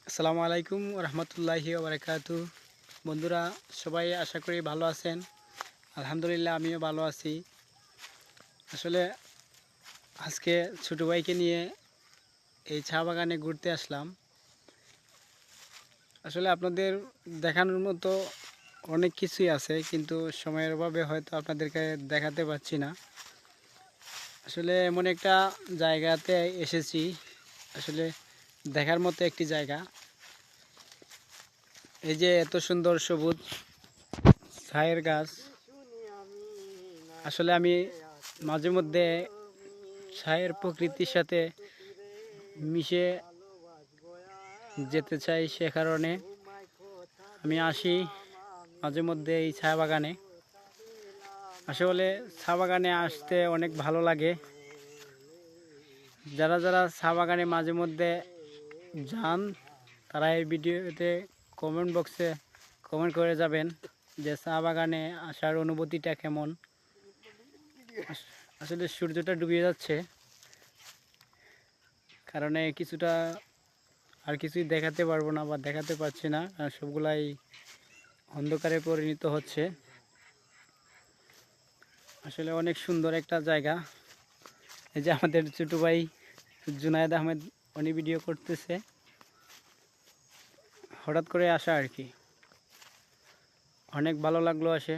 আসসালামু আলাইকুম রহমতুল্লাহি ওবরাকাতু। বন্ধুরা, সবাই আশা করি ভালো আছেন। আলহামদুলিল্লাহ, আমিও ভালো আছি। আসলে আজকে ছোটো ভাইকে নিয়ে এই চা বাগানে ঘুরতে আসলাম। আসলে আপনাদের দেখানোর মতো অনেক কিছুই আছে, কিন্তু সময়ের অভাবে হয়তো আপনাদেরকে দেখাতে পারছি না। আসলে এমন একটা জায়গাতে এসেছি, আসলে দেখার মতো একটি জায়গা। এই যে এত সুন্দর সবুজ ছায়ের গাছ। আসলে আমি মাঝে মধ্যে ছায়ের প্রকৃতির সাথে মিশে যেতে চাই, সে কারণে আমি আসি মাঝে মধ্যে এই চা বাগানে। আসলে চা বাগানে আসতে অনেক ভালো লাগে। যারা যারা চা বাগানে মাঝে মধ্যে যান, তারা এই ভিডিওতে কমেন্ট বক্সে কমেন্ট করে যাবেন যে চা বাগানে আসার অনুভূতিটা কেমন। আসলে সূর্যটা ডুবে যাচ্ছে, কারণে কিছুটা আর কিছুই দেখাতে পারবো না বা দেখাতে পারছি না, কারণ সবগুলাই অন্ধকারে পরিণত হচ্ছে। আসলে অনেক সুন্দর একটা জায়গা। এই যে আমাদের ছোটো ভাই জুনায়েদ আহমেদ, উনি ভিডিও করতেছে। হঠাৎ করে আসা আর কি, অনেক ভালো লাগলো আসে।